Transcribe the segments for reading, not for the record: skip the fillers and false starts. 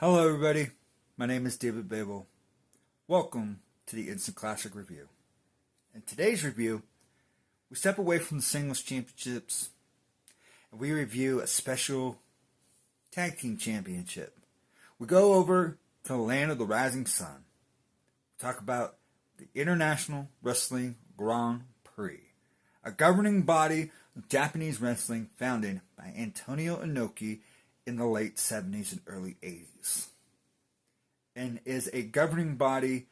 Hello everybody, my name is David Babel. Welcome to the Instant Classic Review. In today's review, we step away from the singles championships and we review a special tag team championship. We go over to the land of the rising sun. We talk about the International Wrestling Grand Prix, a governing body of Japanese wrestling founded by Antonio Inoki in the late 70s and early 80s, and is a governing body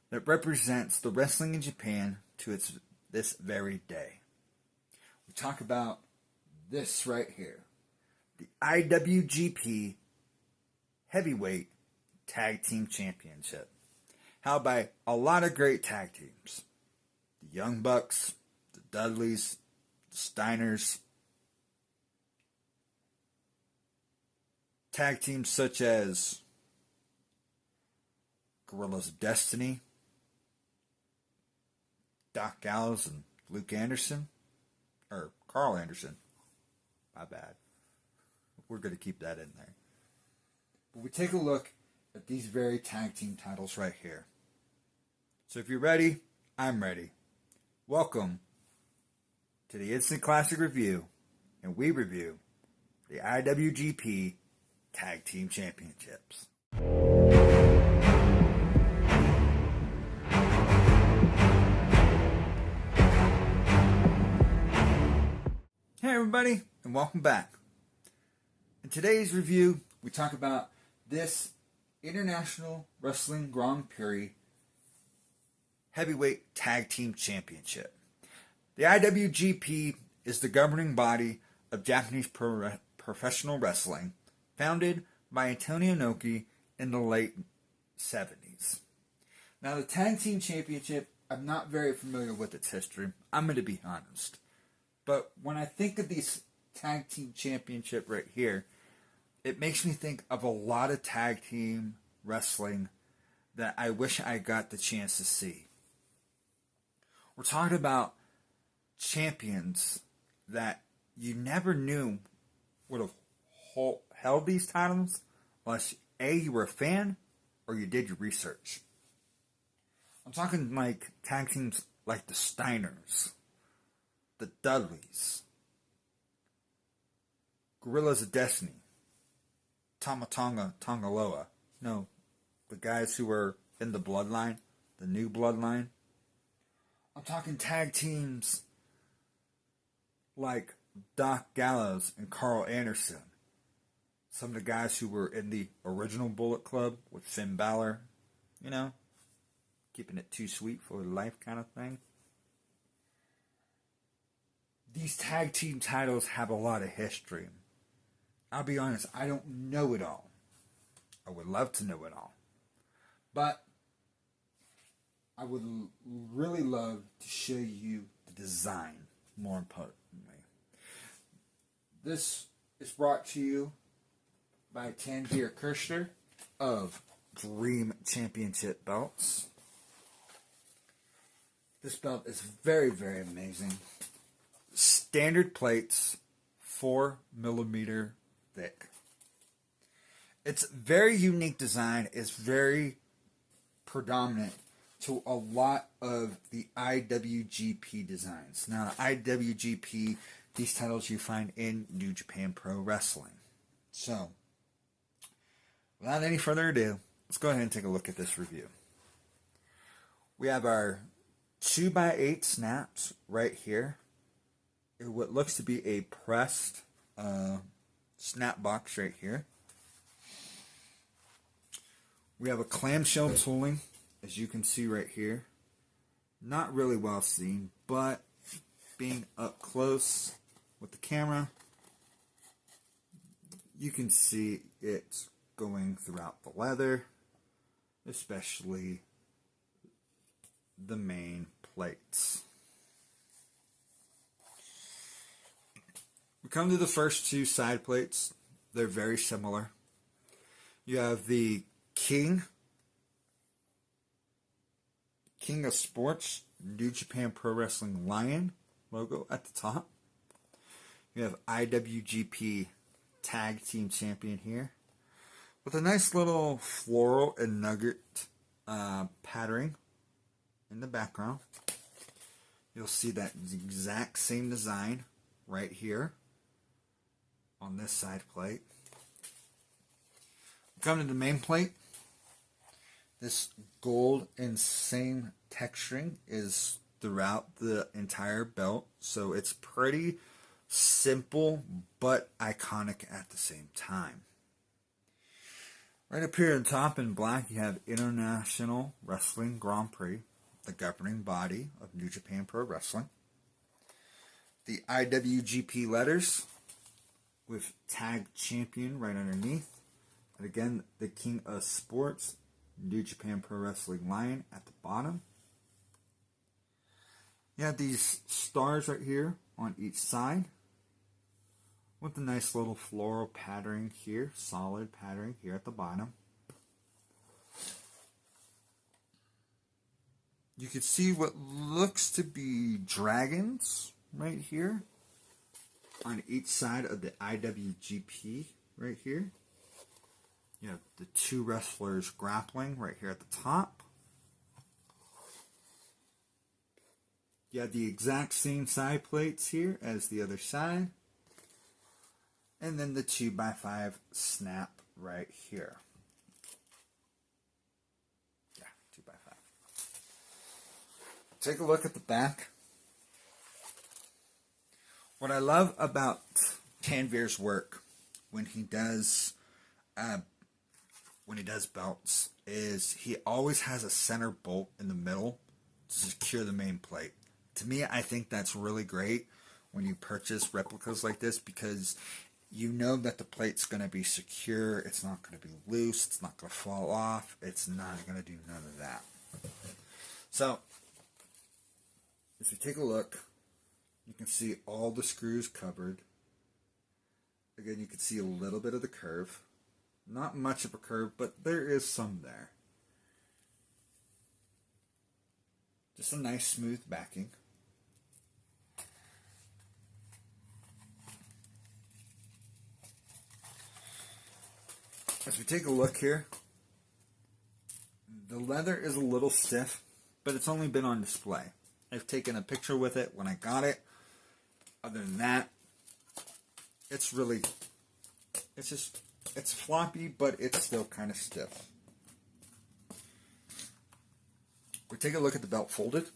that represents the wrestling in Japan to this very day. We talk about this right here, the IWGP Heavyweight Tag Team Championship, held by a lot of great tag teams. The Young Bucks, the Dudleys, the Steiners, tag teams such as Guerrillas of Destiny, Doc Gallows and Luke Anderson, or Carl Anderson. My bad. We're going to keep that in there. But we take a look at these very tag team titles right here. So if you're ready, I'm ready. Welcome to the Instant Classic Review, and we review the IWGP Tag Team Championships. Hey everybody, and welcome back. In today's review, we talk about this International Wrestling Grand Prix Heavyweight Tag Team Championship. The IWGP is the governing body of Japanese professional wrestling, founded by Antonio Inoki in the late 70s. Now, the Tag Team Championship, I'm not very familiar with its history. I'm going to be honest. But when I think of these Tag Team Championship right here, it makes me think of a lot of tag team wrestling that I wish I got the chance to see. We're talking about champions that you never knew would have held these titles unless A, you were a fan or you did your research. I'm talking like tag teams like the Steiners, the Dudleys, Guerrillas of Destiny, Tongaloa. No, the guys who were in the bloodline, the new bloodline. I'm talking tag teams like Doc Gallows and Carl Anderson. Some of the guys who were in the original Bullet Club with Finn Balor, keeping it too sweet for life kind of thing. These tag team titles have a lot of history. I'll be honest, I don't know it all. I would love to know it all. But I would really love to show you the design, more importantly. This is brought to you by Tanveer Kirshner of Dream Championship Belts. This belt is very, very amazing. Standard plates, 4mm thick. It's very unique design. It's very predominant to a lot of the IWGP designs. Now, the IWGP, these titles you find in New Japan Pro Wrestling. So, without any further ado, let's go ahead and take a look at this review. We have our 2x8 snaps right here. What looks to be a pressed snap box right here. We have a clamshell tooling, as you can see right here. Not really well seen, but being up close with the camera, you can see it going throughout the leather, especially the main plates. We come to the first two side plates. They're very similar. You have the King of Sports New Japan Pro Wrestling Lion logo at the top. You have IWGP Tag Team Champion here. with a nice little floral and nugget patterning in the background. You'll see that exact same design right here on this side plate. Coming to the main plate, this gold and same texturing is throughout the entire belt, so it's pretty simple but iconic at the same time. Right up here on top in black, you have International Wrestling Grand Prix, the governing body of New Japan Pro Wrestling. The IWGP letters with Tag Champion right underneath. And again, the King of Sports, New Japan Pro Wrestling Lion at the bottom. You have these stars right here on each side with a nice little floral patterning here, solid patterning here at the bottom. You can see what looks to be dragons right here on each side of the IWGP right here. You have the two wrestlers grappling right here at the top. You have the exact same side plates here as the other side. And then the 2x5 snap right here. Yeah, 2x5. Take a look at the back. What I love about Tanvir's work when he does belts is he always has a center bolt in the middle to secure the main plate. To me, I think that's really great when you purchase replicas like this, because you know that the plate's going to be secure, it's not going to be loose, it's not going to fall off, it's not going to do none of that. So, if you take a look, you can see all the screws covered. Again, you can see a little bit of the curve. Not much of a curve, but there is some there. Just a nice smooth backing. As we take a look here, the leather is a little stiff, but it's only been on display. I've taken a picture with it when I got it. Other than that, it's floppy, but it's still kind of stiff. We take a look at the belt folded.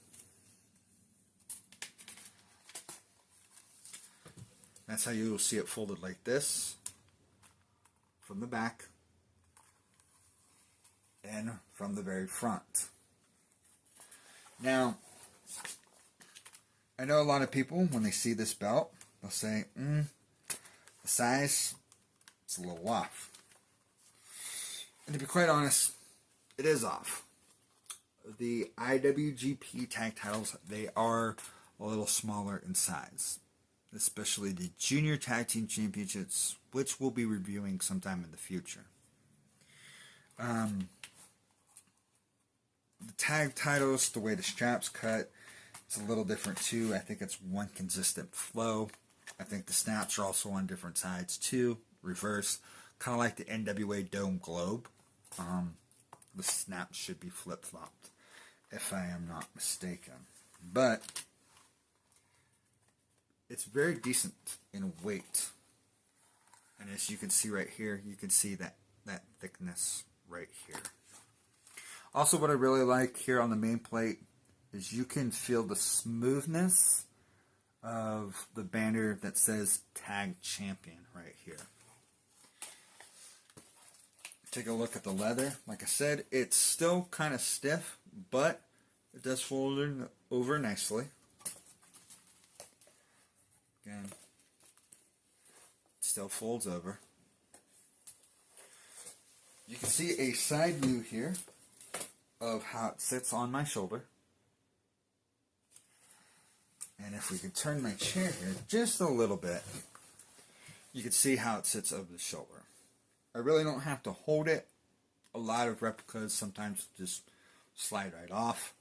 That's how you will see it folded like this from the back and from the very front. Now, I know a lot of people, when they see this belt, they'll say, the size, it's a little off. And to be quite honest, it is off. The IWGP tag titles, they are a little smaller in size, especially the Junior Tag Team Championships, which we'll be reviewing sometime in the future. The tag titles, the way the straps cut, it's a little different too. I think it's one consistent flow. I think the snaps are also on different sides too, reverse, kind of like the NWA Dome Globe. The snaps should be flip-flopped, if I am not mistaken. But it's very decent in weight. And as you can see right here, you can see that thickness right here. Also, what I really like here on the main plate is you can feel the smoothness of the banner that says Tag Champion right here. Take a look at the leather. Like I said, it's still kind of stiff, but it does fold over nicely. Again, it still folds over. You can see a side view here of how it sits on my shoulder. And if we can turn my chair here just a little bit, you can see how it sits over the shoulder. I really don't have to hold it. A lot of replicas sometimes just slide right off.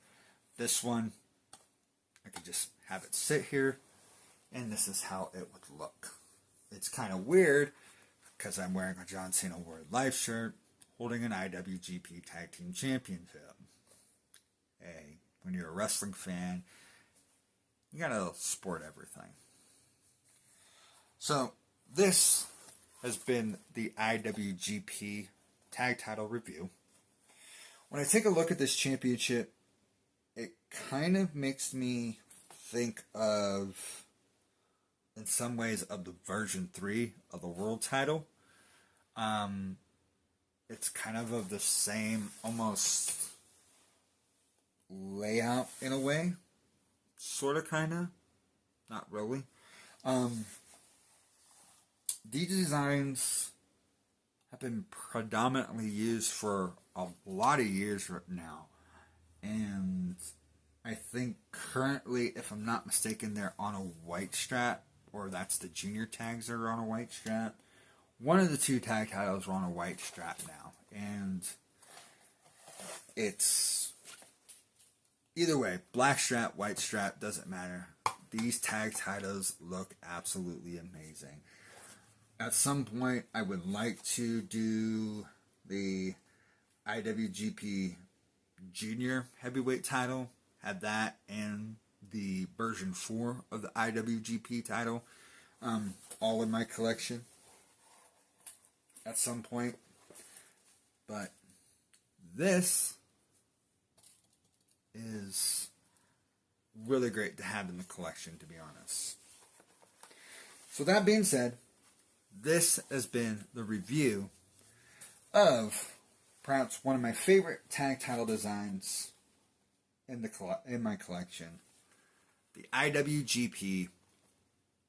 This one, I could just have it sit here, and this is how it would look. It's kind of weird because I'm wearing a John Cena World Life shirt holding an IWGP Tag Team Championship. Hey, when you're a wrestling fan, you gotta support everything. So, this has been the IWGP Tag Title Review. When I take a look at this championship, it kind of makes me think of, in some ways, of the version 3 of the world title. It's kind of the same, almost, layout in a way. Sort of, kind of. Not really. These designs have been predominantly used for a lot of years right now. And I think currently, if I'm not mistaken, they're on a white strap, or that's the junior tags that are on a white strap. One of the two tag titles are on a white strap now. And it's either way, black strap, white strap, doesn't matter. These tag titles look absolutely amazing. At some point, I would like to do the IWGP Junior Heavyweight title. Have that and the version 4 of the IWGP title all in my collection at some point. But this is really great to have in the collection, to be honest. So that being said, this has been the review of perhaps one of my favorite tag title designs in my collection, the IWGP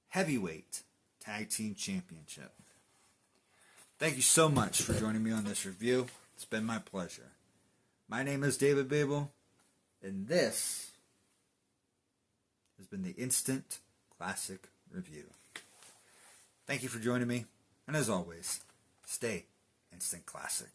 Heavyweight Tag Team Championship. Thank you so much for joining me on this review. It's been my pleasure. My name is David Babel, and this has been the Instant Classic Review. Thank you for joining me, and as always, stay Instant Classic.